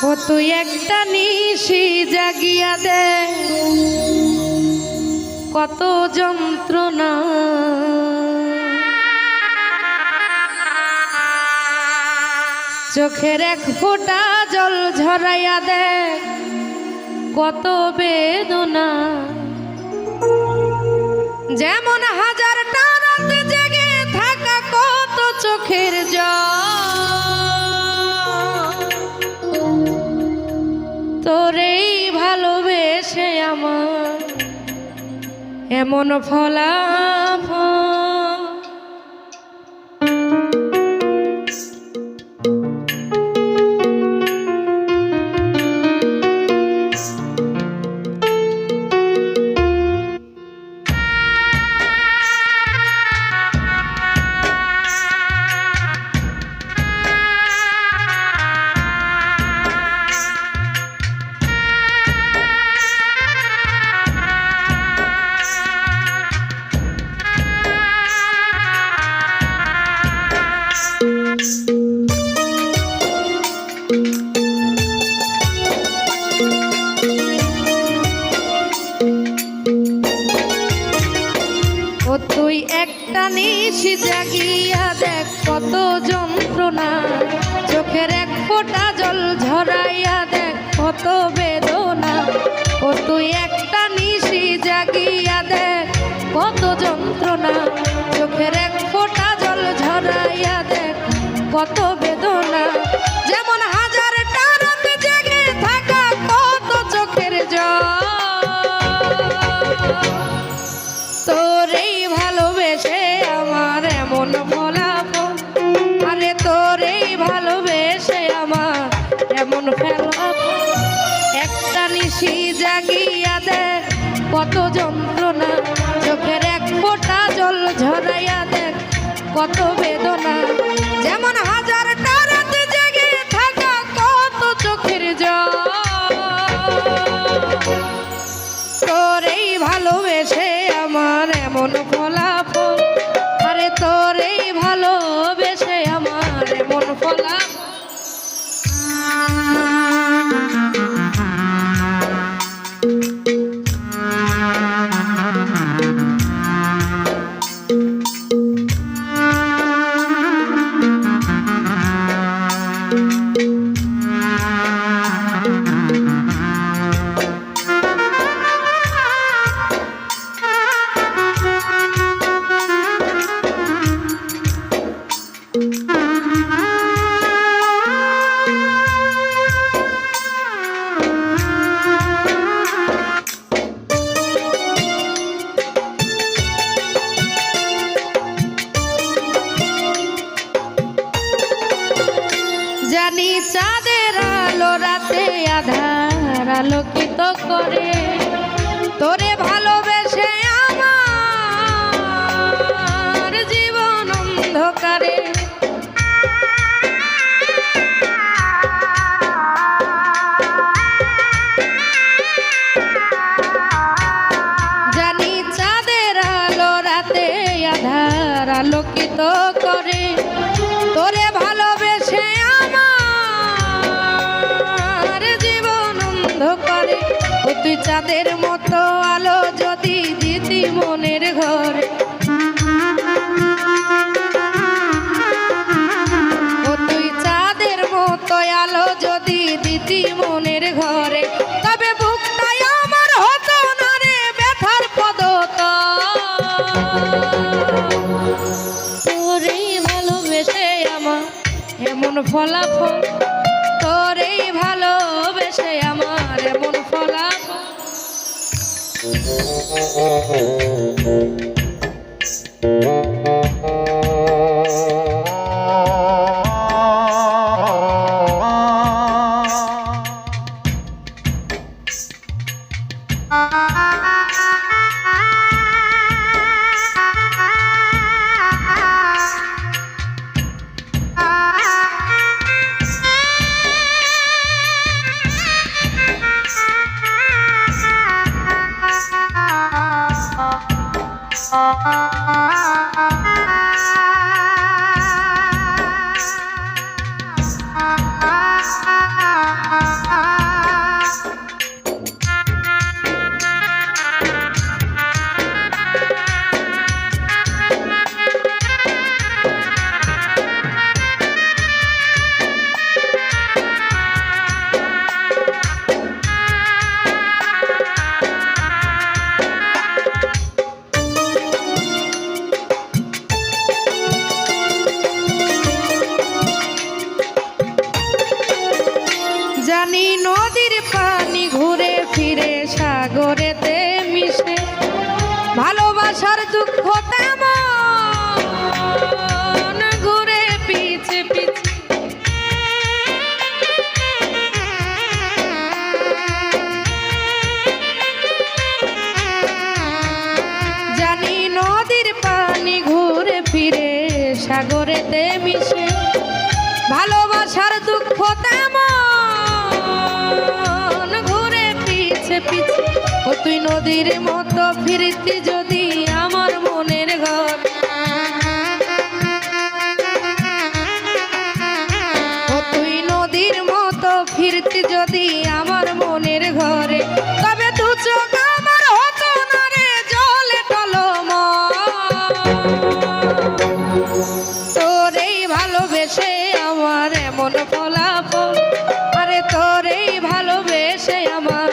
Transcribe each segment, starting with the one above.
ও তুই একটা নিশি জাগিয়া দে কত যন্ত্রণা, চোখের এক ফোঁটা জল ঝরাইয়া দে কত বেদনা। যেমন হাজারটা রাত জেগে থাকা কত চোখের জল, তোরেই ভালোবেসে আমার এমন ফলাফল। তুই একটা নিশি জাগিয়া দেখ কত যন্ত্রণা, চোখের এক ফোঁটা জল ঝরাইয়া দেখ কত বেদনা। ও তুই একটা নিশি জাগিয়া দেখ কত যন্ত্রণা, চোখের এক ফোঁটা জল ঝরাইয়া দেখ কত বেদনা। যেমন হাজারটা রাত জেগে থাকা কত চোখের জল, তোরেই ভালোবেসে আমার এমন ফলাফল। আরে তোরেই ভালোবেসে আমার এমন ফলাফল। একটা নিশি জাগিয়া দে কত যন্ত্রণা, চোখের এক ফোঁটা জল ঝরাইয়া দেখ কত বেদনা। যেমন হাজারটা রাত জেগে থাকা কত চোখের জল, তোরেই ভালোবেসে আমার এমন ফলাফল। আরে তোরেই ভালোবেসে আমার এমন ফলাফল। জানি চাঁদের আলো রাতে আধার আলোকিত করে, তোরে ভালোবেসে আমার জীবন অন্ধকারে। জানি চাঁদের আলো রাতে আধার আলোকিত করে, তোরে ভালোবেসে করে। ও তুই চাঁদের মতো আলো যদি দিতি মনের ঘরে, ও তুই চাঁদের মতো আলো যদি দিতি মনের ঘরে, তবে বুকটাই আমার হতো না রে ব্যথার পদতল। তোরেই ভালোবেসে আমার এমন ফলাফল, তোরেই ভালোবেসে আমার এমন ফলাফল। Ah মিশতে মিশে ভালোবাসার দুঃখ তেমন ঘুরে পিছে পিছে ও তুই নদীর মতো ফিরতি যদি আমার মনের ঘর ও তুই নদীর মতো ফিরতি যদি আমার মনের ঘরে তবে দু চোখ আমার হতো না রে জলে টলমল তোরেই ভালোবেসে আমার এমন ফলাফল আরে তোরেই ভালোবেসে আমার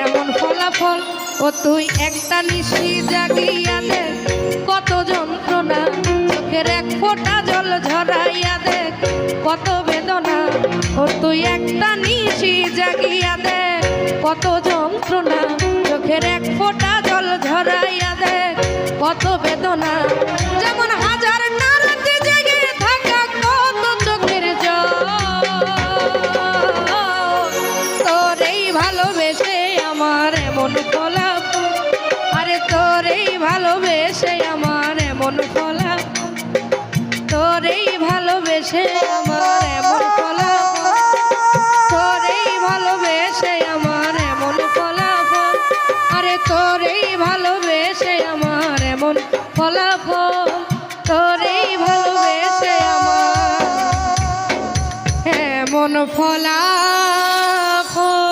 এমন ফলাফল ও তুই একটা নিশি জাগিয়া দেখ কত যন্ত্রণা চোখের এক ফোঁটা জল ঝরাইয়া দেখ কত বেদনা ও তুই একটা নিশি জাগিয়া দেখ কত যন্ত্রণা চোখের এক ফোঁটা জল ঝরাইয়া দেখ কত বেদনা যেমন হাজার নারকে জেগে থাকা কত চোখের জল তোরেই ভালোবেসে আমার এমন ফলাফল আরে তোরেই ভালোবেসে আমার এমন ফলাফল তোরেই ভালোবেসে আমার এমন ফলাফল তোরেই ভালোবেসে আমার এমন ফলাফল আরে তোরেই ভালোবেসে আমার এমন ফলাফল তোরেই ভালোবেসে আমার এমন ফলাফল